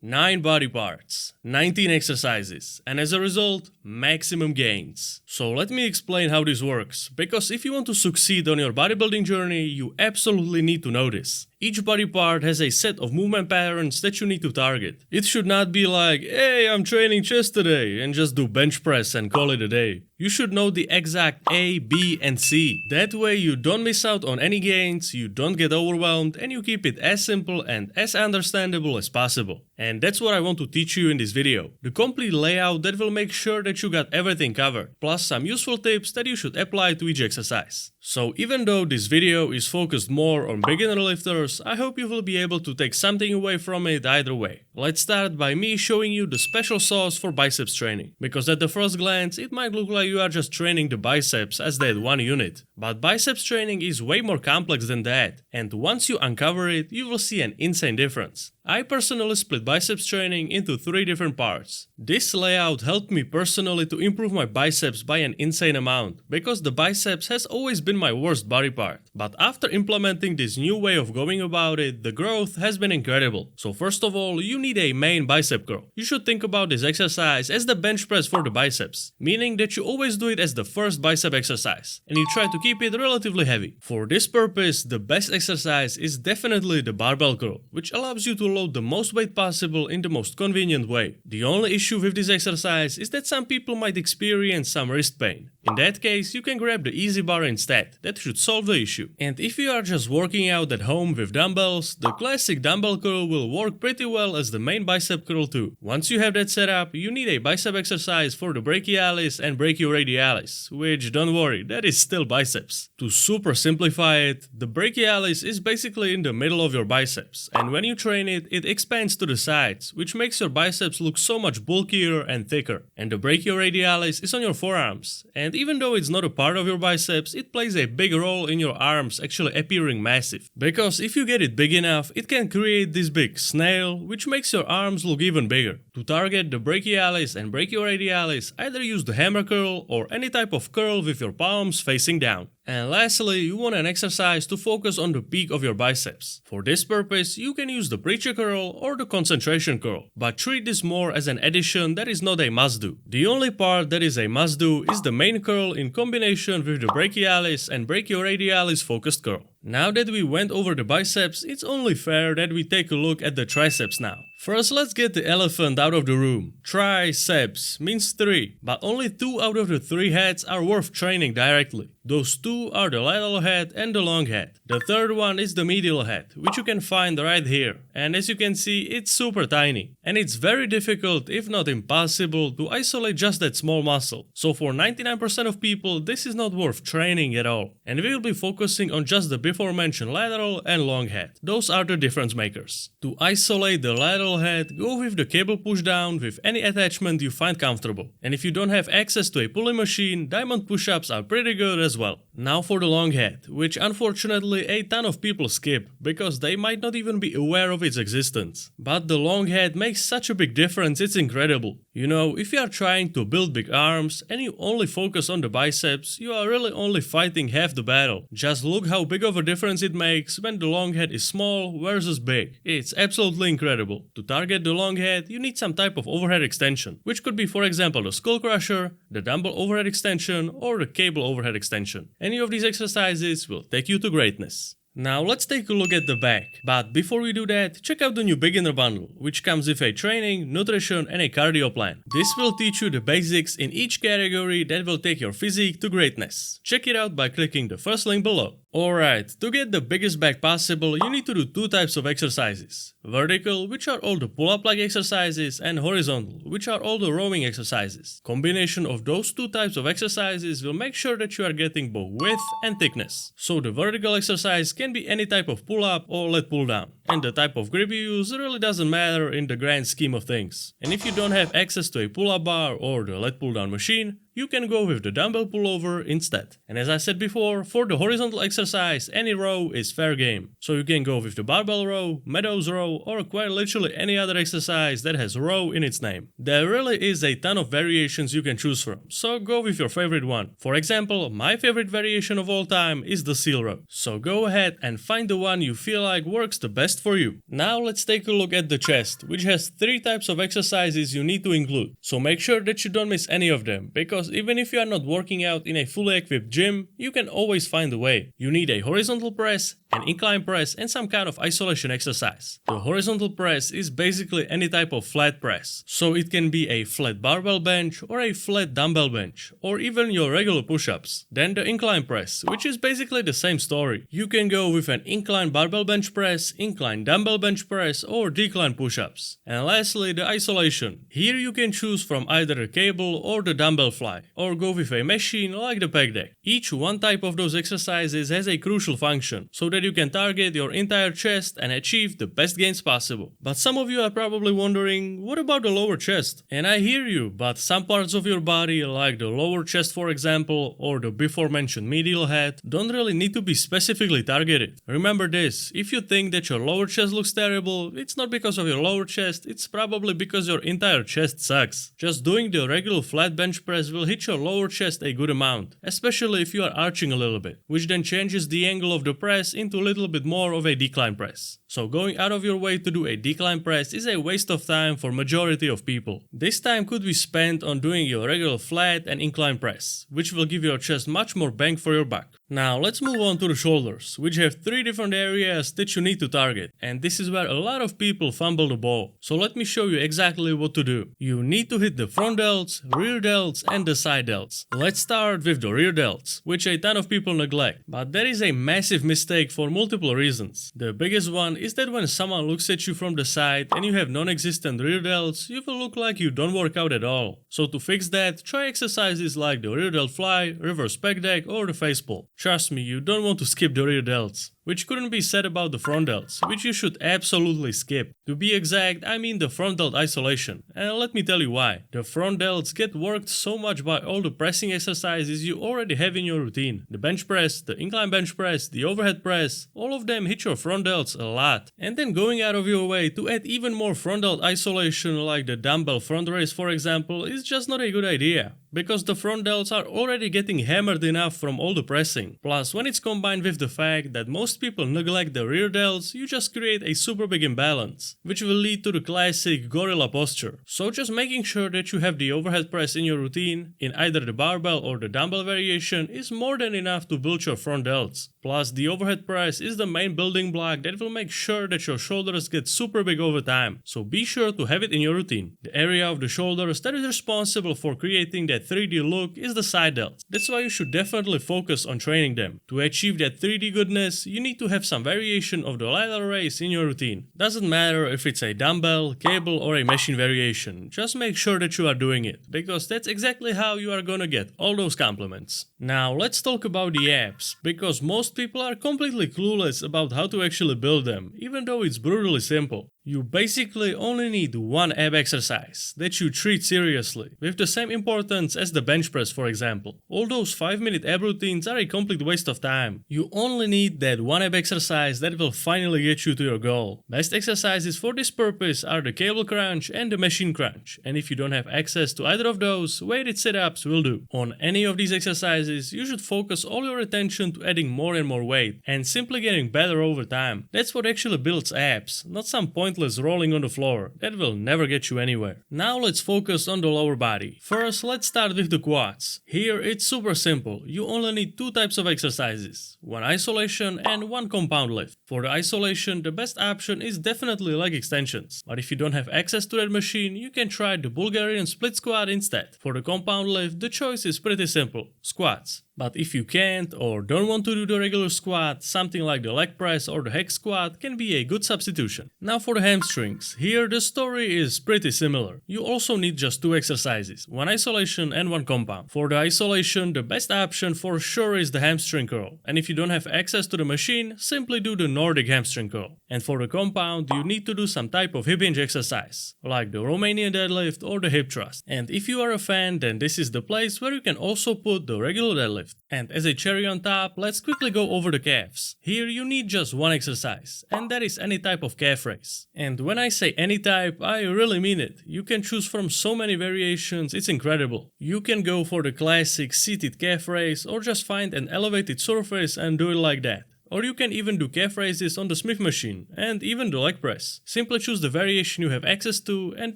9 body parts, 19 exercises, and as a result, maximum gains. So let me explain how this works, because if you want to succeed on your bodybuilding journey, you absolutely need to know this. Each body part has a set of movement patterns that you need to target. It should not be like, hey, I'm training chest today, and just do bench press and call it a day. You should know the exact A, B, and C. That way you don't miss out on any gains, you don't get overwhelmed, and you keep it as simple and as understandable as possible. And that's what I want to teach you in this video. The complete layout that will make sure that you got everything covered, plus some useful tips that you should apply to each exercise. So even though this video is focused more on beginner lifters, I hope you will be able to take something away from it either way. Let's start by me showing you the special sauce for biceps training, because at the first glance it might look like you are just training the biceps as that one unit. But biceps training is way more complex than that, and once you uncover it, you will see an insane difference. I personally split biceps training into 3 different parts. This layout helped me personally to improve my biceps by an insane amount, because the biceps has always been my worst body part. But after implementing this new way of going about it, the growth has been incredible. So first of all, you need a main bicep curl. You should think about this exercise as the bench press for the biceps, meaning that you always do it as the first bicep exercise, and you try to keep it relatively heavy. For this purpose, the best exercise is definitely the barbell curl, which allows you to load the most weight possible in the most convenient way. The only issue with this exercise is that some people might experience some wrist pain. In that case, you can grab the easy bar instead. That should solve the issue. And if you are just working out at home with dumbbells, the classic dumbbell curl will work pretty well as the main bicep curl too. Once you have that set up, you need a bicep exercise for the brachialis and brachioradialis, which, don't worry, that is still biceps. To super simplify it, the brachialis is basically in the middle of your biceps, and when you train it, it expands to the sides, which makes your biceps look so much bulkier and thicker. And the brachioradialis is on your forearms, and even though it's not a part of your biceps, it plays a big role in your arms actually appearing massive. Because if you get it big enough, it can create this big snail, which makes your arms look even bigger. To target the brachialis and brachioradialis, either use the hammer curl or any type of curl with your palms facing down. And lastly, you want an exercise to focus on the peak of your biceps. For this purpose, you can use the preacher curl or the concentration curl, but treat this more as an addition that is not a must-do. The only part that is a must-do is the main curl in combination with the brachialis and brachioradialis focused curl. Now that we went over the biceps, it's only fair that we take a look at the triceps now. First, let's get the elephant out of the room. Triceps means 3, but only 2 out of the 3 heads are worth training directly. Those 2 are the lateral head and the long head. The third one is the medial head, which you can find right here. And as you can see, it's super tiny. And it's very difficult, if not impossible, to isolate just that small muscle. So for 99% of people, this is not worth training at all. And we will be focusing on just the before mentioned lateral and long head. Those are the difference makers. To isolate the lateral head, go with the cable push down with any attachment you find comfortable. And if you don't have access to a pulley machine, diamond push-ups are pretty good as well. Now for the long head, which unfortunately a ton of people skip, because they might not even be aware of its existence. But the long head makes such a big difference, it's incredible. You know, if you are trying to build big arms and you only focus on the biceps, you are really only fighting half the battle. Just look how big of a difference it makes when the long head is small versus big. It's absolutely incredible. To target the long head, you need some type of overhead extension, which could be for example the skull crusher, the dumbbell overhead extension, or the cable overhead extension. Any of these exercises will take you to greatness. Now let's take a look at the back, but before we do that, check out the new beginner bundle, which comes with a training, nutrition and a cardio plan. This will teach you the basics in each category that will take your physique to greatness. Check it out by clicking the first link below. Alright, to get the biggest back possible, you need to do 2 types of exercises. Vertical, which are all the pull-up like exercises, and horizontal, which are all the rowing exercises. Combination of those 2 types of exercises will make sure that you are getting both width and thickness. So the vertical exercise can be any type of pull-up or lat pull-down. And the type of grip you use really doesn't matter in the grand scheme of things. And if you don't have access to a pull-up bar or the lat pull-down machine, you can go with the dumbbell pullover instead. And as I said before, for the horizontal exercise, any row is fair game. So you can go with the barbell row, meadows row, or quite literally any other exercise that has row in its name. There really is a ton of variations you can choose from, so go with your favorite one. For example, my favorite variation of all time is the seal row. So go ahead and find the one you feel like works the best for you. Now let's take a look at the chest, which has 3 types of exercises you need to include. So make sure that you don't miss any of them, because even if you are not working out in a fully equipped gym, you can always find a way. You need a horizontal press, an incline press, and some kind of isolation exercise. The horizontal press is basically any type of flat press. So it can be a flat barbell bench or a flat dumbbell bench, or even your regular push-ups. Then the incline press, which is basically the same story. You can go with an incline barbell bench press, incline dumbbell bench press, or decline push-ups. And lastly, the isolation. Here you can choose from either the cable or the dumbbell fly, or go with a machine like the pec deck. Each one type of those exercises has a crucial function, so that you can target your entire chest and achieve the best gains possible. But some of you are probably wondering, what about the lower chest? And I hear you, but some parts of your body, like the lower chest for example, or the before mentioned medial head, don't really need to be specifically targeted. Remember this, if you think that your lower chest looks terrible, it's not because of your lower chest, it's probably because your entire chest sucks. Just doing the regular flat bench press will hit your lower chest a good amount, especially if you are arching a little bit, which then changes the angle of the press into a little bit more of a decline press. So going out of your way to do a decline press is a waste of time for majority of people. This time could be spent on doing your regular flat and incline press, which will give your chest much more bang for your buck. Now let's move on to the shoulders, which have 3 different areas that you need to target, and this is where a lot of people fumble the ball. So let me show you exactly what to do. You need to hit the front delts, rear delts, and the side delts. Let's start with the rear delts, which a ton of people neglect, but that is a massive mistake for multiple reasons. The biggest one is that when someone looks at you from the side and you have non-existent rear delts, you will look like you don't work out at all. So to fix that, try exercises like the rear delt fly, reverse pec deck, or the face pull. Trust me, you don't want to skip the rear delts. Which couldn't be said about the front delts, which you should absolutely skip. To be exact, I mean the front delt isolation, and let me tell you why. The front delts get worked so much by all the pressing exercises you already have in your routine. The bench press, the incline bench press, the overhead press, all of them hit your front delts a lot. And then going out of your way to add even more front delt isolation like the dumbbell front raise for example is just not a good idea, because the front delts are already getting hammered enough from all the pressing. Plus, when it's combined with the fact that most people neglect the rear delts, you just create a super big imbalance, which will lead to the classic gorilla posture. So just making sure that you have the overhead press in your routine, in either the barbell or the dumbbell variation, is more than enough to build your front delts. Plus, the overhead press is the main building block that will make sure that your shoulders get super big over time, so be sure to have it in your routine. The area of the shoulders that is responsible for creating that 3D look is the side delts. That's why you should definitely focus on training them. To achieve that 3D goodness, you need to have some variation of the lateral raise in your routine. Doesn't matter if it's a dumbbell, cable, or a machine variation, just make sure that you are doing it, because that's exactly how you are gonna get all those compliments. Now let's talk about the abs, because most people are completely clueless about how to actually build them, even though it's brutally simple. You basically only need one ab exercise that you treat seriously, with the same importance as the bench press for example. All those 5-minute ab routines are a complete waste of time. You only need that one ab exercise that will finally get you to your goal. Best exercises for this purpose are the cable crunch and the machine crunch, and if you don't have access to either of those, weighted sit-ups will do. On any of these exercises, you should focus all your attention to adding more and more weight, and simply getting better over time. That's what actually builds abs, not some pointless rolling on the floor. That will never get you anywhere. Now let's focus on the lower body. First, let's start with the quads. Here it's super simple. You only need 2 types of exercises, one isolation and one compound lift. For the isolation, the best option is definitely leg extensions, but if you don't have access to that machine, you can try the Bulgarian split squat instead. For the compound lift, the choice is pretty simple, squats. But if you can't or don't want to do the regular squat, something like the leg press or the hex squat can be a good substitution. Now for the hamstrings. Here the story is pretty similar. You also need just 2 exercises, one isolation and one compound. For the isolation, the best option for sure is the hamstring curl. And if you don't have access to the machine, simply do the Nordic hamstring curl. And for the compound, you need to do some type of hip hinge exercise, like the Romanian deadlift or the hip thrust. And if you are a fan, then this is the place where you can also put the regular deadlift. And as a cherry on top, let's quickly go over the calves. Here you need just one exercise, and that is any type of calf raise. And when I say any type, I really mean it. You can choose from so many variations, it's incredible. You can go for the classic seated calf raise or just find an elevated surface and do it like that. Or you can even do calf raises on the Smith machine, and even the leg press. Simply choose the variation you have access to and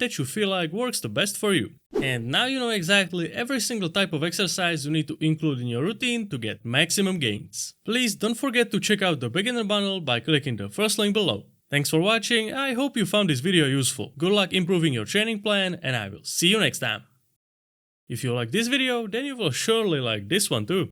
that you feel like works the best for you. And now you know exactly every single type of exercise you need to include in your routine to get maximum gains. Please don't forget to check out the beginner bundle by clicking the first link below. Thanks for watching, I hope you found this video useful. Good luck improving your training plan, and I will see you next time. If you like this video, then you will surely like this one too.